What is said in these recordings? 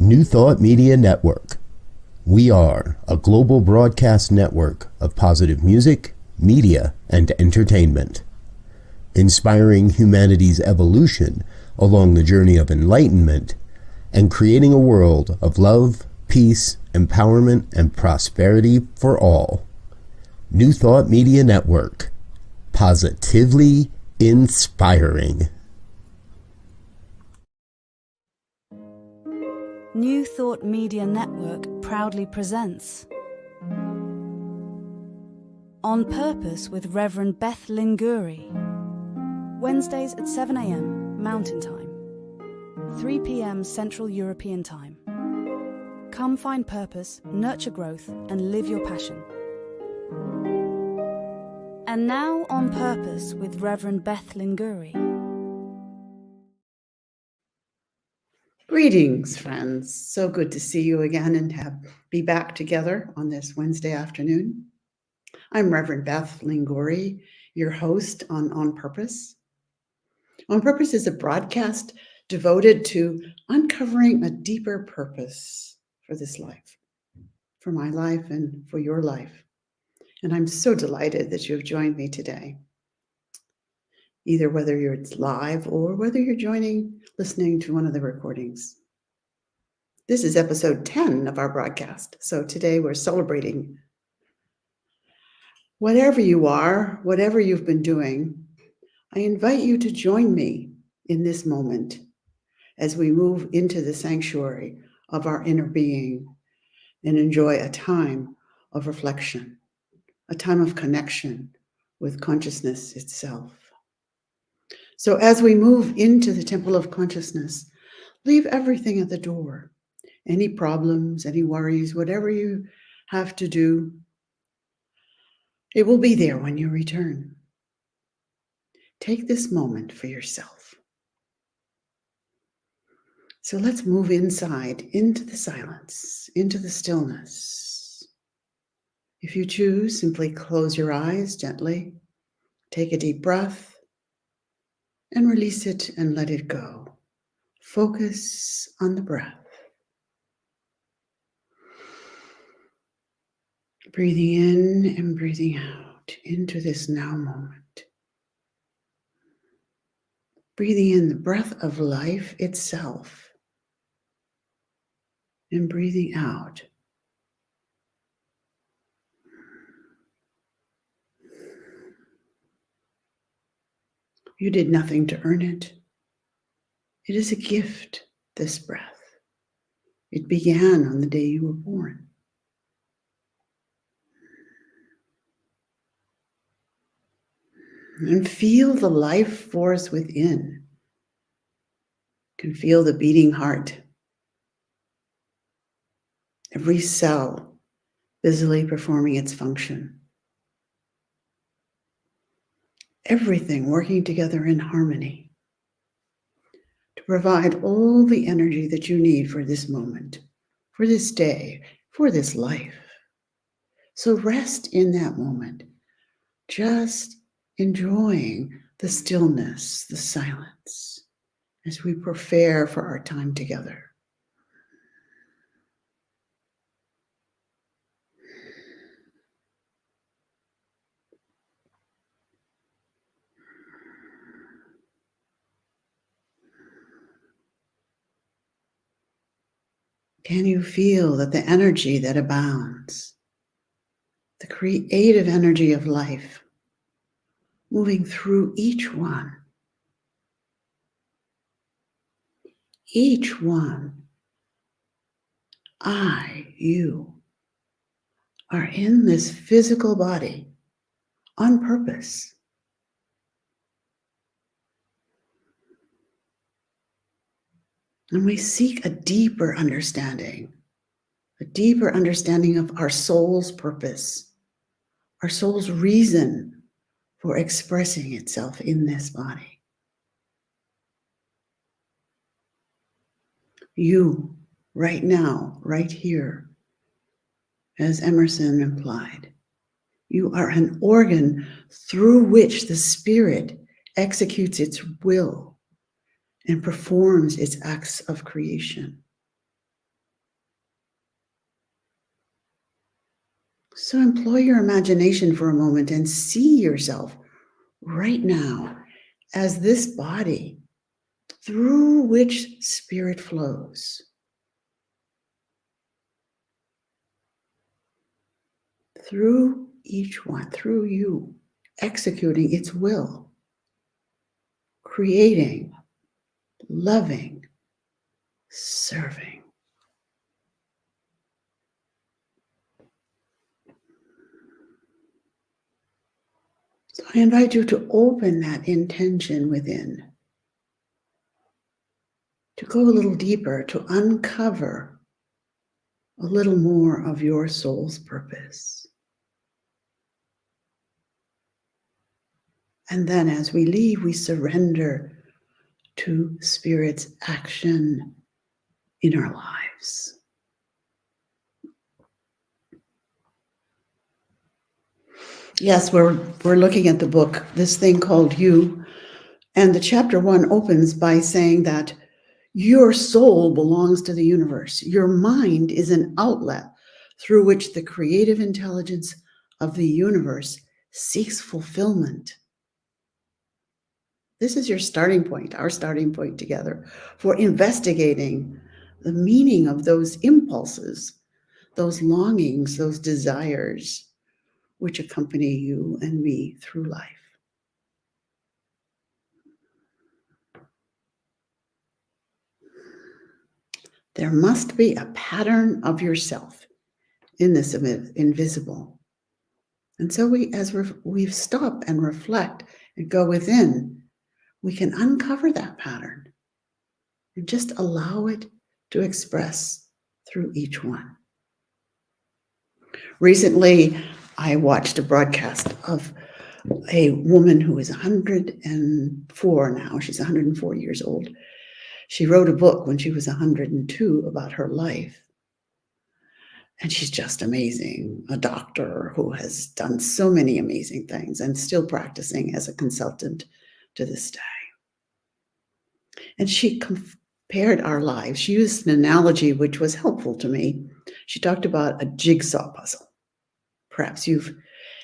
New Thought Media Network. We are a global broadcast network of positive music, media, and entertainment, inspiring humanity's evolution along the journey of enlightenment and creating a world of love, peace, empowerment, and prosperity for all. New Thought Media Network. Positively inspiring. New Thought Media Network proudly presents On Purpose with Reverend Beth Linguri. Wednesdays at 7 a.m. Mountain Time, 3 p.m. Central European Time. Come find purpose, nurture growth, and live your passion. And now On Purpose with Reverend Beth Linguri. Greetings, friends. So good to see you again and be back together on this Wednesday afternoon. I'm Reverend Beth Linguri, your host on Purpose. On Purpose is a broadcast devoted to uncovering a deeper purpose for this life, for my life and for your life. And I'm so delighted that you have joined me today, either whether you're live or whether you're listening to one of the recordings. This is episode 10 of our broadcast. So today we're celebrating. Whatever you are, whatever you've been doing, I invite you to join me in this moment as we move into the sanctuary of our inner being and enjoy a time of reflection, a time of connection with consciousness itself. So as we move into the temple of consciousness, leave everything at the door. Any problems, any worries, whatever you have to do, it will be there when you return. Take this moment for yourself. So let's move inside, into the silence, into the stillness. If you choose, simply close your eyes gently, take a deep breath, and release it and let it go. Focus on the breath. Breathing in and breathing out into this now moment. Breathing in the breath of life itself. And breathing out. You did nothing to earn it. It is a gift, this breath. It began on the day you were born. And feel the life force within. You can feel the beating heart. Every cell busily performing its function. Everything working together in harmony to provide all the energy that you need for this moment, for this day, for this life. So rest in that moment, just enjoying the stillness, the silence, as we prepare for our time together. Can you feel that the energy that abounds, the creative energy of life, moving through each one, you, are in this physical body on purpose. And we seek a deeper understanding of our soul's purpose, our soul's reason for expressing itself in this body. You, right now, right here, as Emerson implied, you are an organ through which the spirit executes its will and performs its acts of creation. So employ your imagination for a moment and see yourself right now as this body through which spirit flows. Through each one, through you, executing its will, creating, loving, serving. So I invite you to open that intention within, to go a little deeper, to uncover a little more of your soul's purpose. And then as we leave, we surrender to Spirit's action in our lives. Yes, we're looking at the book, this thing called You, and the chapter 1 opens by saying that your soul belongs to the universe. Your mind is an outlet through which the creative intelligence of the universe seeks fulfillment. This is your starting point, our starting point together, for investigating the meaning of those impulses, those longings, those desires, which accompany you and me through life. There must be a pattern of yourself in this invisible. And so we stop and reflect and go within, we can uncover that pattern and just allow it to express through each one. Recently, I watched a broadcast of a woman who is 104 now. She's 104 years old. She wrote a book when she was 102 about her life. And she's just amazing, a doctor who has done so many amazing things and still practicing as a consultant to this day. And she compared our lives. She used an analogy which was helpful to me. She talked about a jigsaw puzzle. Perhaps you've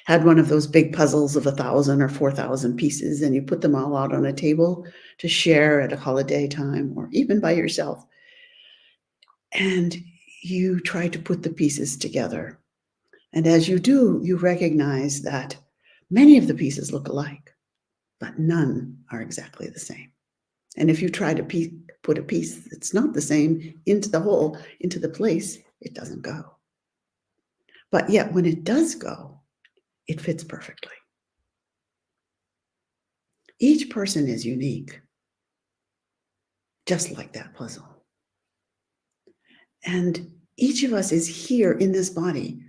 had one of those big puzzles of 1,000 or 4,000 pieces, and you put them all out on a table to share at a holiday time or even by yourself. And you try to put the pieces together. And as you do, you recognize that many of the pieces look alike, but none are exactly the same. And if you try to put a piece that's not the same into the hole, into the place, it doesn't go. But yet when it does go, it fits perfectly. Each person is unique, just like that puzzle. And each of us is here in this body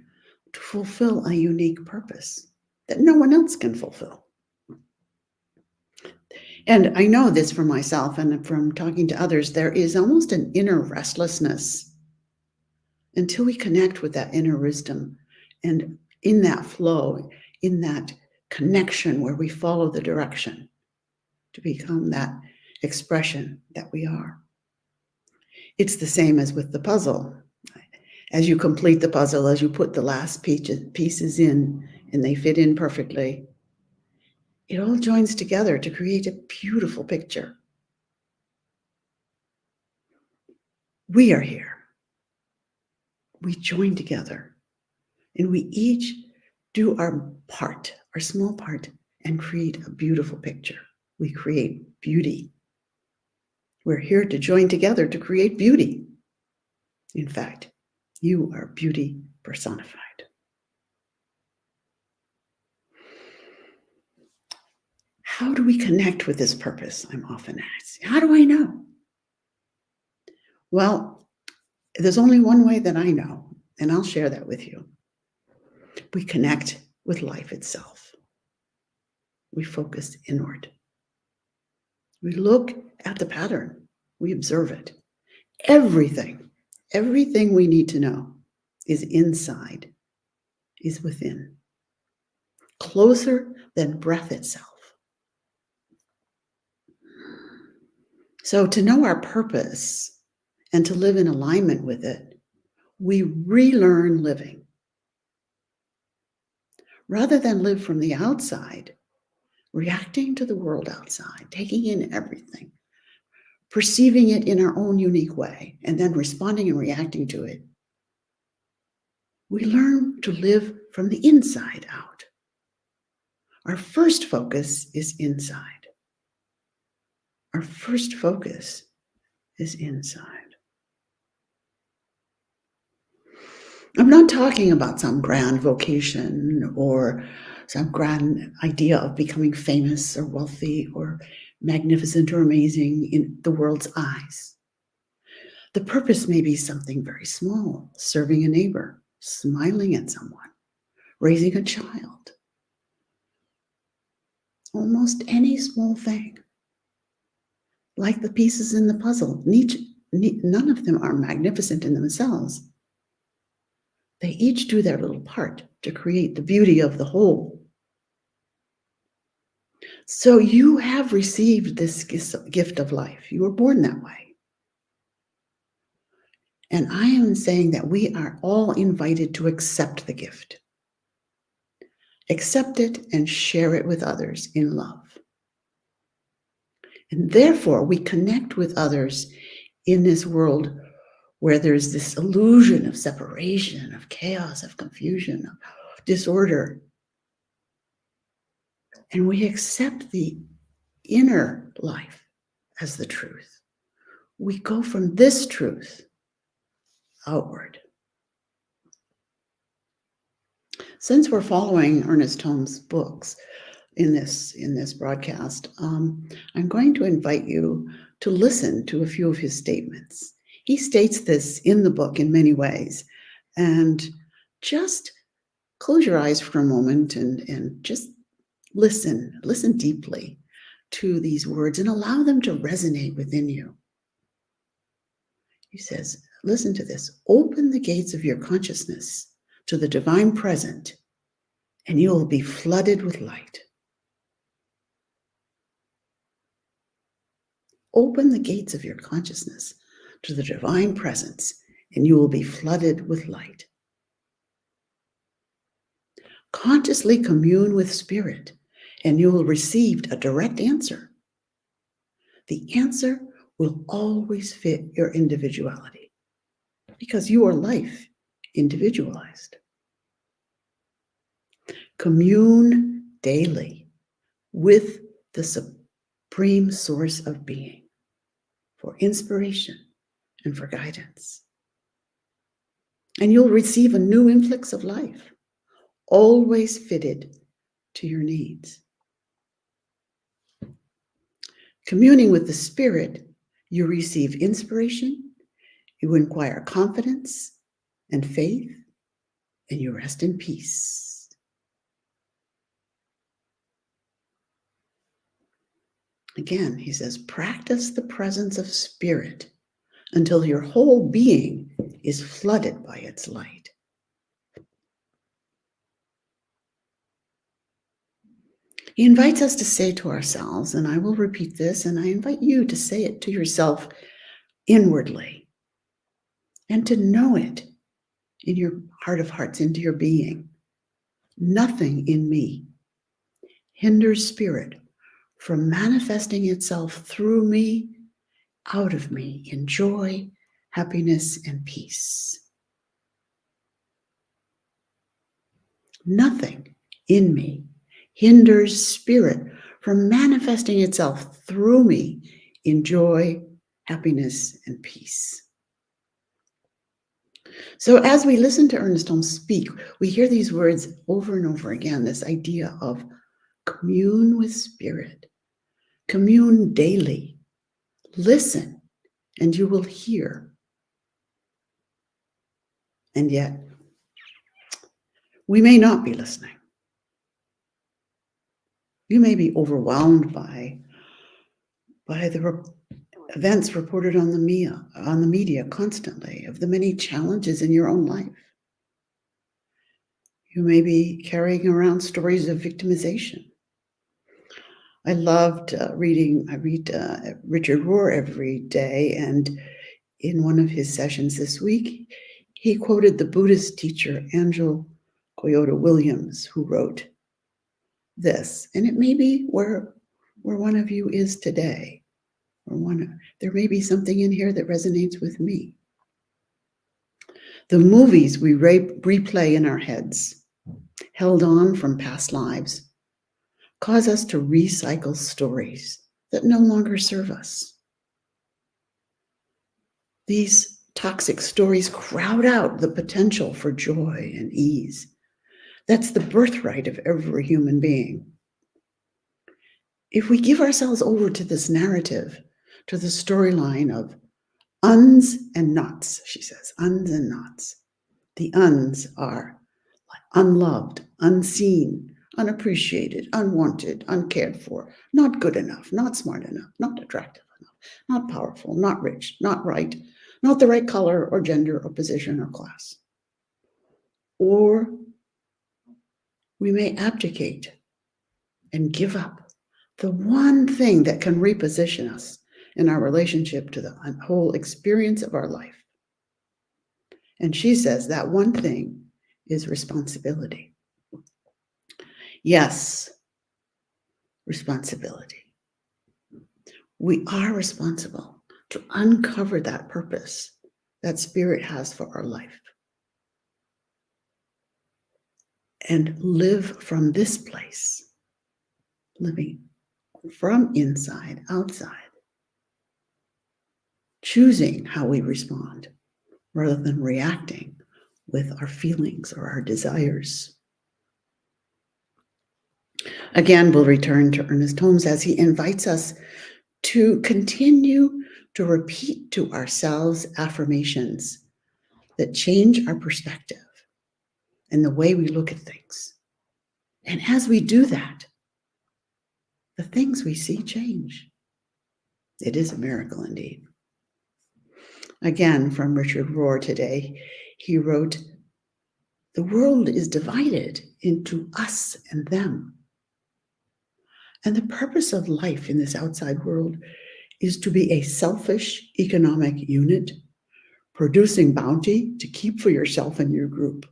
to fulfill a unique purpose that no one else can fulfill. And I know this for myself and from talking to others, there is almost an inner restlessness until we connect with that inner wisdom. And in that flow, in that connection where we follow the direction to become that expression that we are. It's the same as with the puzzle. As you complete the puzzle, as you put the last pieces in and they fit in perfectly, it all joins together to create a beautiful picture. We are here. We join together and we each do our part, our small part, and create a beautiful picture. We create beauty. We're here to join together to create beauty. In fact, you are beauty personified. How do we connect with this purpose? I'm often asked. How do I know? Well, there's only one way that I know, and I'll share that with you. We connect with life itself. We focus inward. We look at the pattern. We observe it. Everything we need to know is inside, is within, closer than breath itself. So to know our purpose and to live in alignment with it, we relearn living. rather than live from the outside, reacting to the world outside, taking in everything, perceiving it in our own unique way, and then responding and reacting to it. We learn to live from the inside out. Our first focus is inside. Our first focus is inside. I'm not talking about some grand vocation or some grand idea of becoming famous or wealthy or magnificent or amazing in the world's eyes. The purpose may be something very small, serving a neighbor, smiling at someone, raising a child. Almost any small thing. Like the pieces in the puzzle, none of them are magnificent in themselves. They each do their little part to create the beauty of the whole. So you have received this gift of life. You were born that way. And I am saying that we are all invited to accept the gift. Accept it and share it with others in love. And therefore, we connect with others in this world where there's this illusion of separation, of chaos, of confusion, of disorder. And we accept the inner life as the truth. We go from this truth outward. Since we're following Ernest Holmes' books in this broadcast, I'm going to invite you to listen to a few of his statements. He states this in the book in many ways. And just close your eyes for a moment and just listen deeply to these words and allow them to resonate within you. He says, listen to this. Open the gates of your consciousness to the divine present, and you will be flooded with light. Open the gates of your consciousness to the divine presence, and you will be flooded with light. Consciously commune with spirit, and you will receive a direct answer. The answer will always fit your individuality, because you are life individualized. Commune daily with the supreme source of being for inspiration and for guidance. And you'll receive a new influx of life, always fitted to your needs. Communing with the Spirit, you receive inspiration, you acquire confidence and faith, and you rest in peace. Again, he says, practice the presence of Spirit until your whole being is flooded by its light. He invites us to say to ourselves, and I will repeat this, and I invite you to say it to yourself inwardly, and to know it in your heart of hearts, into your being. Nothing in me hinders Spirit from manifesting itself through me, out of me, in joy, happiness, and peace. Nothing in me hinders Spirit from manifesting itself through me in joy, happiness, and peace. So as we listen to Ernest Holmes speak, we hear these words over and over again, this idea of commune with Spirit, commune daily, listen, and you will hear. And yet, we may not be listening. You may be overwhelmed by the events reported on the media constantly of the many challenges in your own life. You may be carrying around stories of victimization. I loved reading. I read Richard Rohr every day, and in one of his sessions this week, he quoted the Buddhist teacher Angel Toyota Williams, who wrote this, and it may be where one of you is today, there may be something in here that resonates with me. The movies we replay in our heads, held on from past lives, cause us to recycle stories that no longer serve us. These toxic stories crowd out the potential for joy and ease. That's the birthright of every human being. If we give ourselves over to this narrative, to the storyline of uns and nots, she says, uns and nots. The uns are unloved, unseen, unappreciated, unwanted, uncared for, not good enough, not smart enough, not attractive enough, not powerful, not rich, not right, not the right color or gender or position or class. Or we may abdicate and give up the one thing that can reposition us in our relationship to the whole experience of our life. And she says that one thing is responsibility. Yes, responsibility. We are responsible to uncover that purpose that Spirit has for our life and live from this place, living from inside, outside, choosing how we respond rather than reacting with our feelings or our desires. Again, we'll return to Ernest Holmes as he invites us to continue to repeat to ourselves affirmations that change our perspective and the way we look at things. And as we do that, the things we see change. It is a miracle indeed. Again, from Richard Rohr today, he wrote, "The world is divided into us and them. And the purpose of life in this outside world is to be a selfish economic unit, producing bounty to keep for yourself and your group.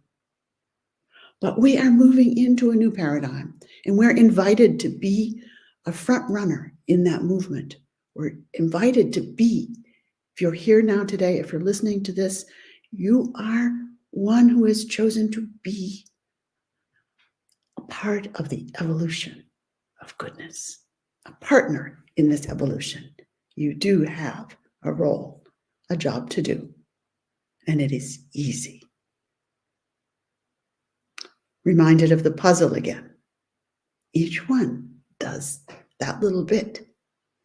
But we are moving into a new paradigm, and we're invited to be a front runner in that movement. We're invited to be, if you're here now today, if you're listening to this, you are one who has chosen to be a part of the evolution of goodness, a partner in this evolution. You do have a role, a job to do, and it is easy." Reminded of the puzzle again. Each one does that little bit,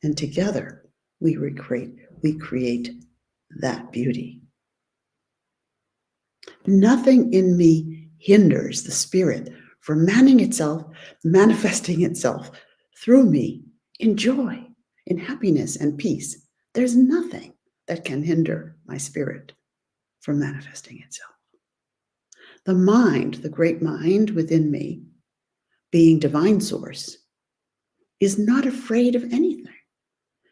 and together we create that beauty. Nothing in me hinders the Spirit from manifesting itself through me in joy, in happiness and peace. There's nothing that can hinder my Spirit from manifesting itself. The mind, the great mind within me, being divine source, is not afraid of anything.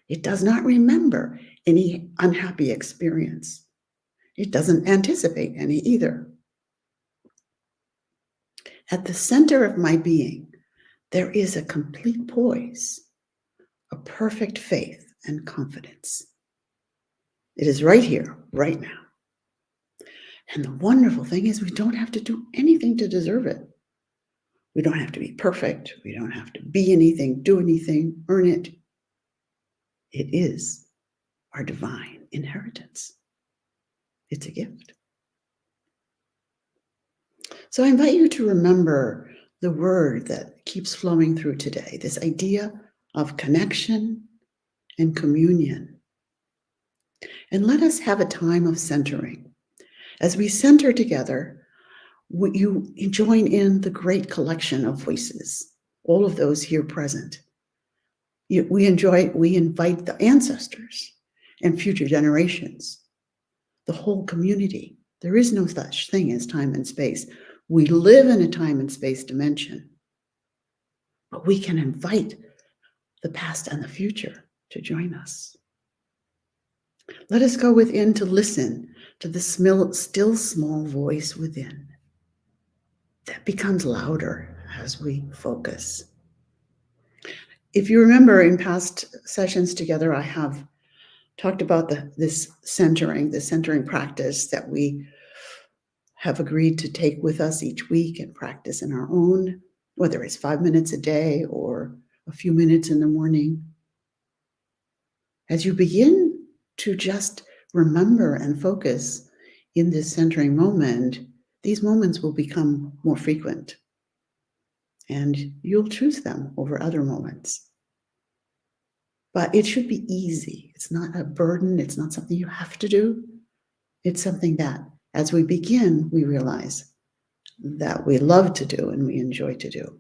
It does not remember any unhappy experience. It doesn't anticipate any either. At the center of my being, there is a complete poise, a perfect faith and confidence. It is right here, right now. And the wonderful thing is we don't have to do anything to deserve it. We don't have to be perfect. We don't have to be anything, do anything, earn it. It is our divine inheritance. It's a gift. So I invite you to remember the word that keeps flowing through today, this idea of connection and communion. And let us have a time of centering. As we center together, you join in the great collection of voices, all of those here present. We invite the ancestors and future generations, the whole community. There is no such thing as time and space. We live in a time and space dimension, but we can invite the past and the future to join us. Let us go within to listen to the still small voice within. that becomes louder as we focus. If you remember in past sessions together, I have talked about this centering practice that we have agreed to take with us each week and practice in our own, whether it's 5 minutes a day or a few minutes in the morning. As you begin to just remember and focus in this centering moment, these moments will become more frequent, and you'll choose them over other moments. But it should be easy. It's not a burden. It's not something you have to do. It's something that, as we begin, we realize that we love to do and we enjoy to do.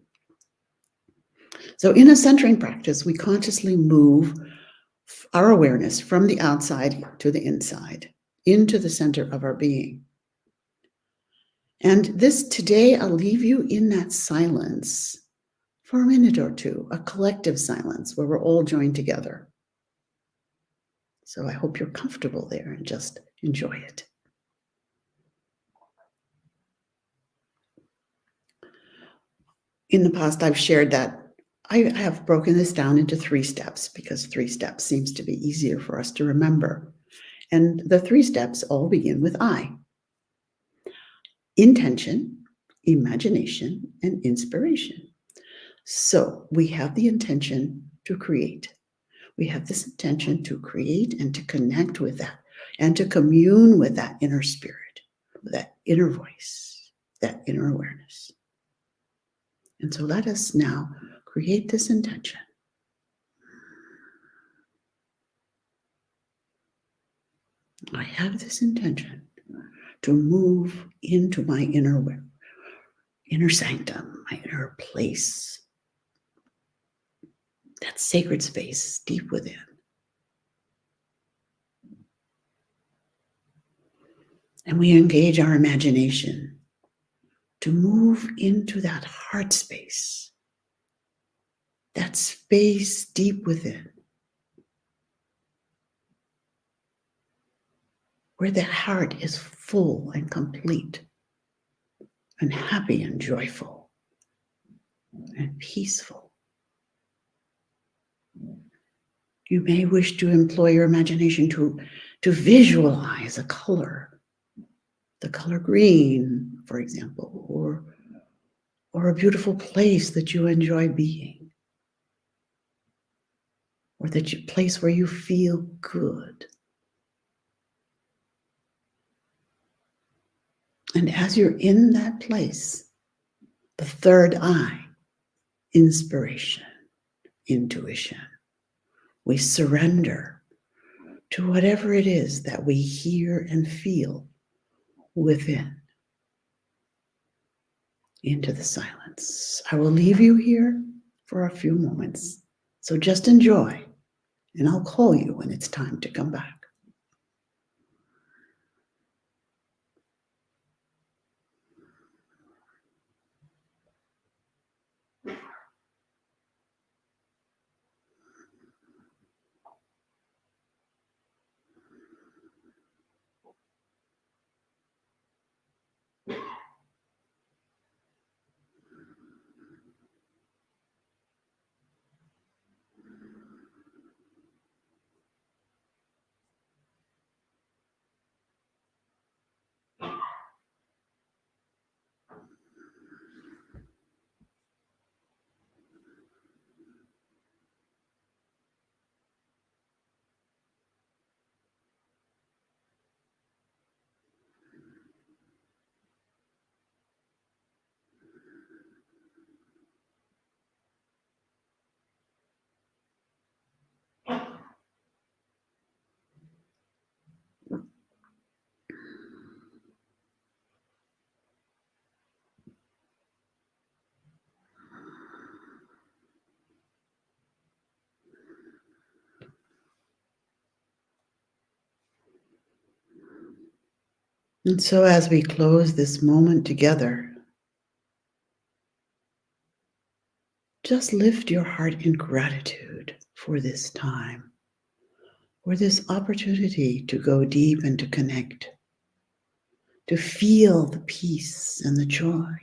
So in a centering practice, we consciously move our awareness from the outside to the inside, into the center of our being. And this today, I'll leave you in that silence for a minute or two, a collective silence where we're all joined together. So I hope you're comfortable there and just enjoy it. In the past, I've shared that I have broken this down into 3 steps because 3 steps seems to be easier for us to remember. And the 3 steps all begin with I. Intention, imagination, and inspiration. So we have the intention to create. We have this intention to create and to connect with that and to commune with that inner spirit, with that inner voice, that inner awareness. And so let us now create this intention. I have this intention to move into my inner sanctum, my inner place, that sacred space deep within. And we engage our imagination to move into that heart space, that space deep within, where the heart is full and complete and happy and joyful and peaceful. You may wish to employ your imagination to visualize a color, the color green, for example, or a beautiful place that you enjoy being, or place where you feel good. And as you're in that place, the third eye, inspiration, intuition, we surrender to whatever it is that we hear and feel within, into the silence. I will leave you here for a few moments. So just enjoy, and I'll call you when it's time to come back. And so as we close this moment together, just lift your heart in gratitude for this time, for this opportunity to go deep and to connect, to feel the peace and the joy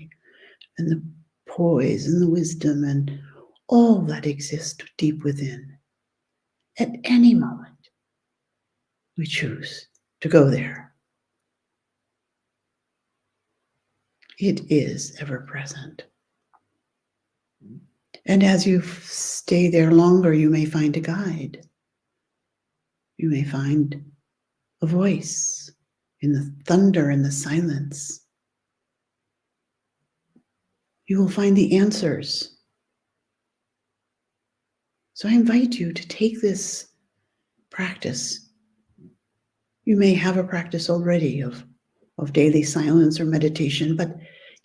and the poise and the wisdom and all that exists deep within. At any moment, we choose to go there. It is ever present. And as you stay there longer, you may find a guide. You may find a voice in the thunder and the silence. You will find the answers. So I invite you to take this practice. You may have a practice already of daily silence or meditation, but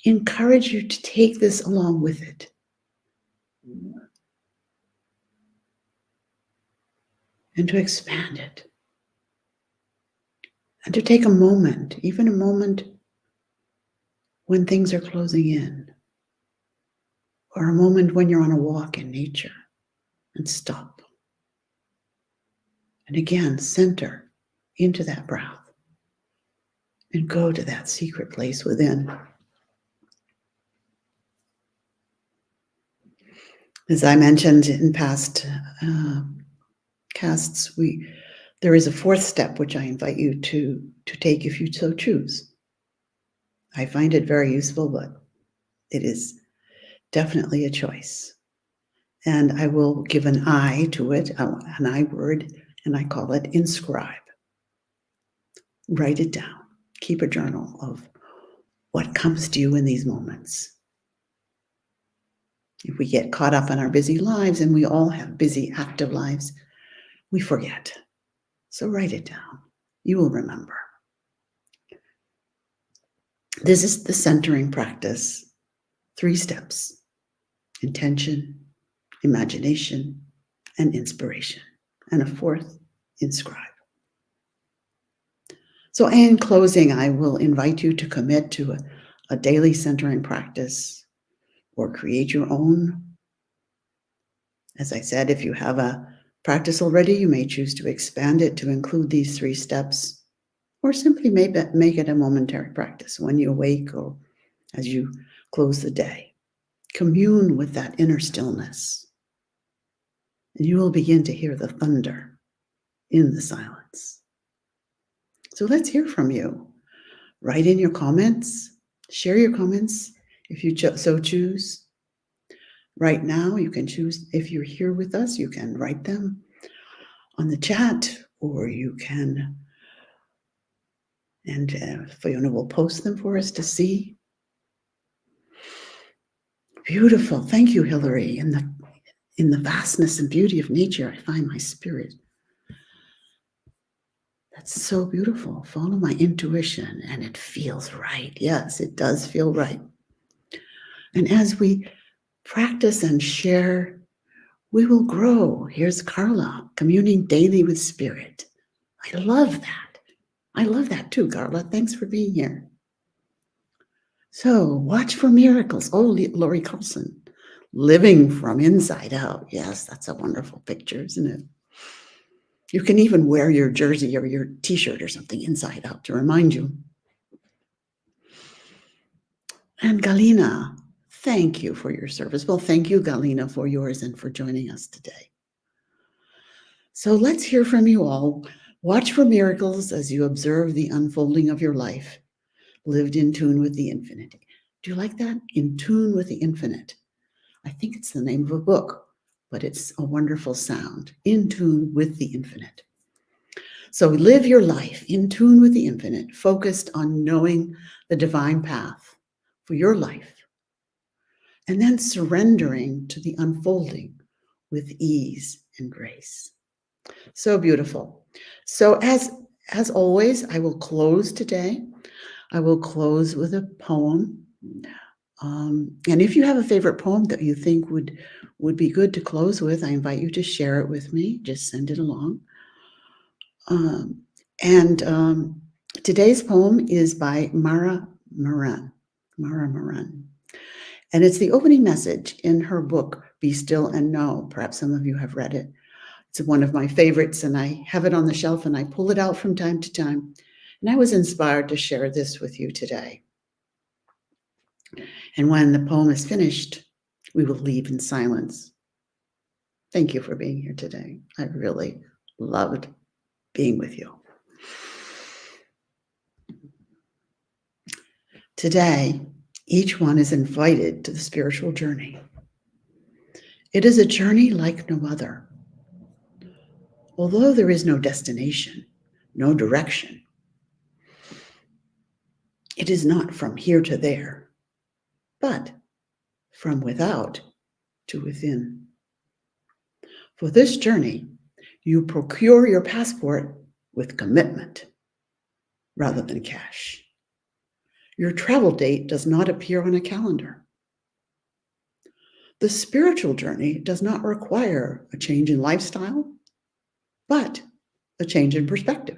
encourage you to take this along with it. And to expand it. And to take a moment, even a moment when things are closing in, or a moment when you're on a walk in nature, and stop. And again, center into that breath and go to that secret place within. As I mentioned in past casts, there is a fourth step which I invite you to take if you so choose. I find it very useful, but it is definitely a choice. And I will give an I to it, an I word, and I call it inscribe. Write it down. Keep a journal of what comes to you in these moments. If we get caught up in our busy lives, and we all have busy, active lives, we forget. So write it down. You will remember. This is the centering practice. 3 steps: intention, imagination, and inspiration. And a 4th, inscribe. So in closing, I will invite you to commit to a daily centering practice or create your own. As I said, if you have a practice already, you may choose to expand it to include these 3 steps, or simply make it a momentary practice when you awake or as you close the day. Commune with that inner stillness, and you will begin to hear the thunder in the silence. So let's hear from you. Write in your comments, share your comments if you so choose. Right now, you can choose, if you're here with us, you can write them on the chat, or you can, and Fiona will post them for us to see. Beautiful. Thank you, Hillary. In the vastness and beauty of nature, I find my spirit. That's so beautiful. Follow my intuition, and it feels right. Yes, it does feel right. And as we practice and share, we will grow. Here's Carla, communing daily with spirit. I love that. I love that too, Carla. Thanks for being here. So, watch for miracles. Oh, Lori Carlson, living from inside out. Yes, that's a wonderful picture, isn't it? You can even wear your jersey or your t-shirt or something inside out to remind you. And Galina, thank you for your service. Well, thank you, Galina, for yours and for joining us today. So let's hear from you all. Watch for miracles as you observe the unfolding of your life, lived in tune with the infinite. Do you like that? In tune with the infinite. I think it's the name of a book, but it's a wonderful sound. In tune with the infinite. So live your life in tune with the infinite, focused on knowing the divine path for your life, and then surrendering to the unfolding with ease and grace. So beautiful. So as always, I will close today. I will close with a poem. And if you have a favorite poem that you think would be good to close with, I invite you to share it with me. Just send it along. Today's poem is by Mara Moran. And it's the opening message in her book, Be Still and Know. Perhaps some of you have read it. It's one of my favorites, and I have it on the shelf, and I pull it out from time to time. And I was inspired to share this with you today. And when the poem is finished, we will leave in silence. Thank you for being here today. I really loved being with you. Today, each one is invited to the spiritual journey. It is a journey like no other. Although there is no destination, no direction, it is not from here to there, but from without to within. For this journey, you procure your passport with commitment rather than cash. Your travel date does not appear on a calendar. The spiritual journey does not require a change in lifestyle, but a change in perspective.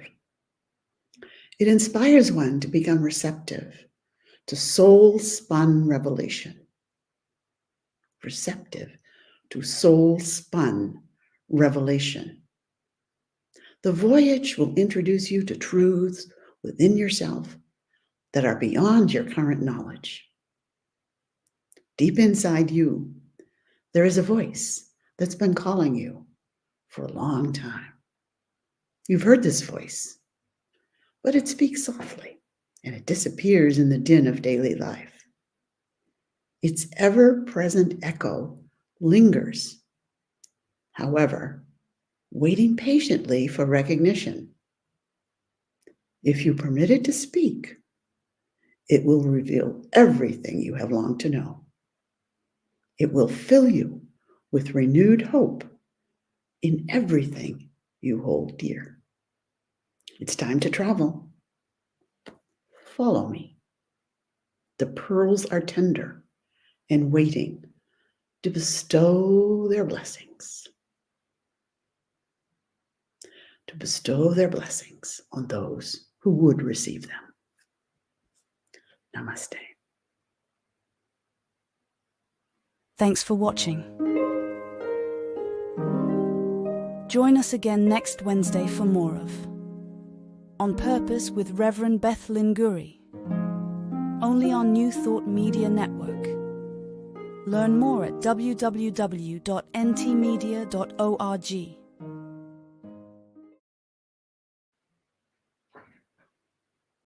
It inspires one to become receptive to soul-spun revelation. Receptive to soul-spun revelation. The voyage will introduce you to truths within yourself that are beyond your current knowledge. Deep inside you, there is a voice that's been calling you for a long time. You've heard this voice, but it speaks softly and it disappears in the din of daily life. Its ever-present echo lingers, however, waiting patiently for recognition. If you permit it to speak, it will reveal everything you have longed to know. It will fill you with renewed hope in everything you hold dear. It's time to travel. Follow me. The pearls are tender and waiting to bestow their blessings. To bestow their blessings on those who would receive them. Namaste. Thanks for watching. Join us again next Wednesday for more of On Purpose with Reverend Beth Linguri, only on New Thought Media Network. Learn more at www.ntmedia.org.